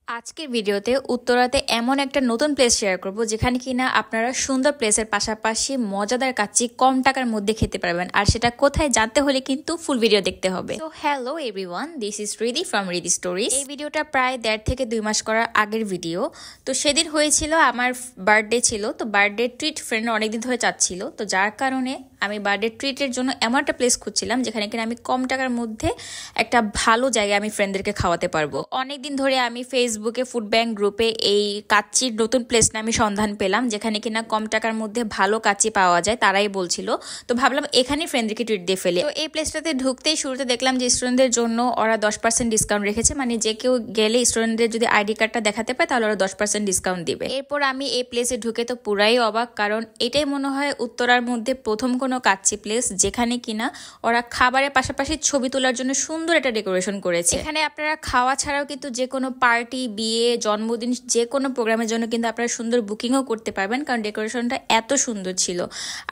আজকের ভিডিওতে উত্তরাতে এমন একটা নতুন প্লেস শেয়ার করব যেখানে কিনা আপনারা সুন্দর প্লেসের পাশাপাশি মজাদার কাচ্চি কম টাকার মধ্যে খেতে পারবেন। আর সেটা কোথায় জানতে হলে কিন্তু ফুল ভিডিও দেখতে হবে। তো hello everyone, this is Ridhi from Ridhi stories. এই ভিডিওটা প্রায় 1.5 থেকে 2 মাস করার আগের ভিডিও। তো সেদিন হয়েছিল আমার বার্থডে ছিল, তো বার্থডে ট্রিট ফ্রেন্ড অনেকদিন ধরে চাচ্ছিল, তো যার কারণে আমি বার্থডে ট্রিটের জন্য এমন একটা প্লেস খুঁজছিলাম যেখানে কিনা আমি কম টাকার মধ্যে একটা ভালো জায়গায় আমি ফ্রেন্ডদেরকে খাওয়াতে পারবো। অনেকদিন ধরে আমি ফেসবুকে ফুড ব্যাংক গ্রুপে এই কাচ্চির নতুন প্লেসটা আমি সন্ধান পেলাম যেখানে কিনা কম টাকার মধ্যে ভালো কাচ্চি পাওয়া যায়, তারাই বলছিল। তো ভাবলাম এখানেই ফ্রেন্ডদেরকে ট্রিট দিয়ে ফেলে। তো এই প্লেসটাতে ঢুকতেই শুরুতে দেখলাম যে স্টুডেন্টদের জন্য ওরা 10% ডিসকাউন্ট রেখেছে, মানে যে কেউ গেলে স্টুডেন্টদের যদি আইডি কার্ডটা দেখাতে পায় তাহলে ওরা 10% ডিসকাউন্ট দিবে। এরপর আমি এই প্লেসে ঢুকে তো পুরাই অবাক, কারণ এটাই মনে হয় উত্তরার মধ্যে প্রথম কোনো কাচ্চি প্লেস যেখানে কিনা ওরা খাবারের পাশাপাশি ছবি তোলার জন্য সুন্দর একটা ডেকোরেশন করেছে। এখানে আপনারা খাওয়া ছাড়াও কিন্তু যে কোনো পার্টি, বিয়ে, জন্মদিন, যে কোনো প্রোগ্রামের জন্য কিন্তু আপনারা সুন্দর বুকিংও করতে পারবেন, কারণ ডেকোরেশনটা এত সুন্দর ছিল।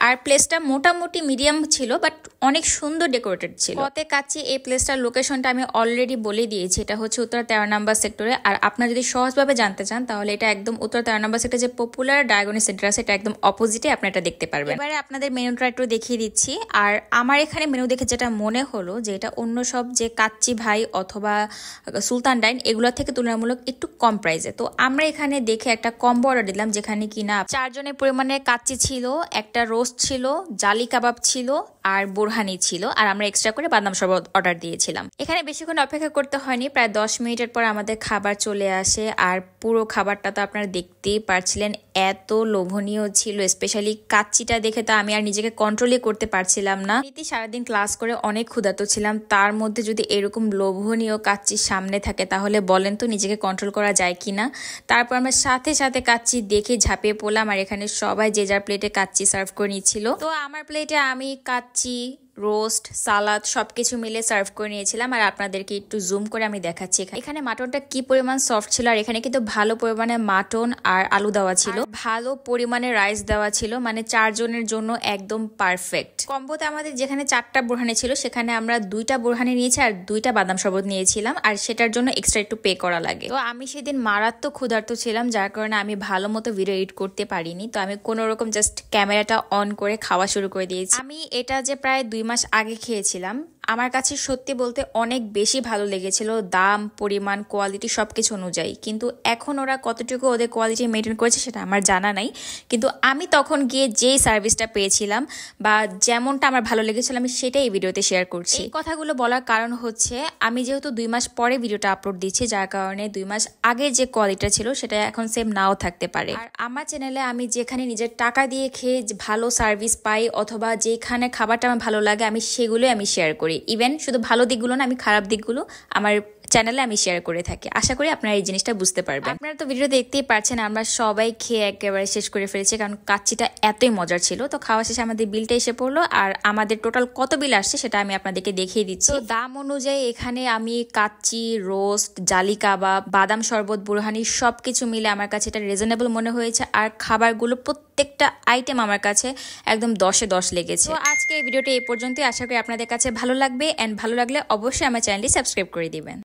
আর প্লেসটা মোটামুটি মিডিয়াম ছিল, বাট অনেক সুন্দর ডেকোরেটেড ছিল। পথে কাচ্চি এই প্লেসটার লোকেশনটা আমি অলরেডি বলে দিয়েছি, এটা হচ্ছে উত্তরা 13 নম্বর সেক্টরে। আর আপনারা যদি সহজভাবে জানতে চান তাহলে এটা একদম উত্তরা 13 নম্বর সেক্টরে যে পপুলার ডায়াগনিক সেন্টার আছে এটা একদম অপোজিটে, আপনারা এটা দেখতে পারবেন। এবারে আপনাদের মেনুটা একটু দেখিয়ে দিচ্ছি। আর আমার এখানে মেনু দেখে যেটা মনে হলো যে এটা অন্য সব যে কাচ্চি ভাই অথবা সুলতান ডাইন এগুলো থেকে তুলনামূলক একটু কম প্রাইসে। তো আমরা এখানে দেখে একটা কম্বো অর্ডার দিলাম যেখানে কিনা 4 জনের পরিমাণে কাচ্চি ছিল, একটা রোস্ট ছিল, জালি কাবাব ছিল আর বোরহানি ছিল, আর আমরা এক্সট্রা করে বাদাম শরবত অর্ডার দিয়েছিলাম। এখানে বেশিক্ষণ অপেক্ষা করতে হয়নি, প্রায় 10 মিনিটের পর আমাদের খাবার চলে আসে। আর পুরো খাবারটা তো আপনারা দেখতেই পারছিলেন, এত লোভনীয় ছিল। স্পেশালি কাচ্চিটা দেখে তো আমি আর নিজেকে কন্ট্রোলই করতে পারছিলাম না। সারাদিন ক্লাস করে অনেক ক্ষুধার্ত ছিলাম, তার মধ্যে যদি এরকম লোভনীয় কাচ্চির সামনে থাকে তাহলে বলেন তো নিজেকে কন্ট্রোল করা যায় কিনা। তারপর আমরা সাথে সাথে কাচ্চি দেখে ঝাঁপিয়ে পড়লাম, আর এখানে সবাই যে যার প্লেটে কাচ্চি সার্ভ করে নিচ্ছিল। তো আমার প্লেটে আমি কাচ্চি, রোস্ট, সালাদ সবকিছু মিলে সার্ভ করে নিয়েছিলাম। আর আপনাদেরকে একটু জুম করে আমি দেখাচ্ছি এখানে মাটনটা কি পরিমাণ সফট ছিল। আর এখানে কিন্তু ভালো পরিমাণে মাটন আর আলু দেওয়া ছিল, ভালো পরিমাণে রাইস দেওয়া ছিল, মানে 4 জনের জন্য একদম পারফেক্ট। কম্বোতে আমাদের যেখানে 4টা বোরহানি ছিল সেখানে আমরা 2টা বোরহানি নিয়েছি আর 2টা বাদাম শরবত নিয়েছিলাম, আর সেটার জন্য এক্সট্রা একটু পে করা লাগে। তো আমি সেদিন মারাত্মক ক্ষুধার্ত ছিলাম, যার কারণে আমি ভালো মতো ভিডিও এডিট করতে পারিনি। তো আমি কোনো রকম জাস্ট ক্যামেরাটা অন করে খাওয়া শুরু করে দিয়েছি। আমি এটা যে প্রায় 2 মাস আগে খেয়েছিলাম, আমার কাছে সত্যি বলতে অনেক বেশি ভালো লেগেছিল, দাম, পরিমাণ, কোয়ালিটি সবকিছু অনুযায়ী। কিন্তু এখন ওরা কতটুকু ওদের কোয়ালিটি মেনটেন করেছে সেটা আমার জানা নাই, কিন্তু আমি তখন গিয়ে যেই সার্ভিসটা পেয়েছিলাম বা যেমনটা আমার ভালো লেগেছিল আমি সেটাই এই ভিডিওতে শেয়ার করছি। এই কথাগুলো বলার কারণ হচ্ছে আমি যেহেতু 2 মাস পরে ভিডিওটা আপলোড দিচ্ছি, যার কারণে 2 মাস আগের যে কোয়ালিটিটা ছিল সেটা এখন সেম নাও থাকতে পারে। আর আমার চ্যানেলে আমি যেখানে নিজের টাকা দিয়ে খেয়ে ভালো সার্ভিস পাই অথবা যেখানে খাবারটা আমার ভালো লাগে আমি সেগুলোই আমি শেয়ার করি। ইভেন শুধু ভালো দিকগুলো না, আমি খারাপ দিকগুলো আমার চ্যানেলে আমি শেয়ার করে থাকি। আশা করি আপনারা এই জিনিসটা বুঝতে পারবেন। আপনারা তো ভিডিও দেখতেই পারছেন আমরা সবাই খেয়ে একেবারে শেষ করে ফেলেছি, কারণ কাচ্চিটা এতই মজার ছিল। তো খাওয়া শেষে আমাদের বিলটা এসে পড়লো, আর আমাদের টোটাল কত বিল আসছে সেটা আমি আপনাদেরকে দেখিয়ে দিচ্ছি। তো দাম অনুযায়ী এখানে আমি কাচ্চি, রোস্ট, জালি কাবাব, বাদাম শরবত, বুরহানি সবকিছু মিলে আমার কাছে এটা রিজনেবল মনে হয়েছে। আর খাবারগুলো প্রত্যেকটা আইটেম আমার কাছে একদম 10-এ 10 লেগেছে। তো আজকে এই ভিডিওটা এই পর্যন্তই। আশা করি আপনাদের কাছে ভালো লাগবে, এন্ড ভালো লাগলে অবশ্যই আমার চ্যানেলটি সাবস্ক্রাইব করে দিবেন।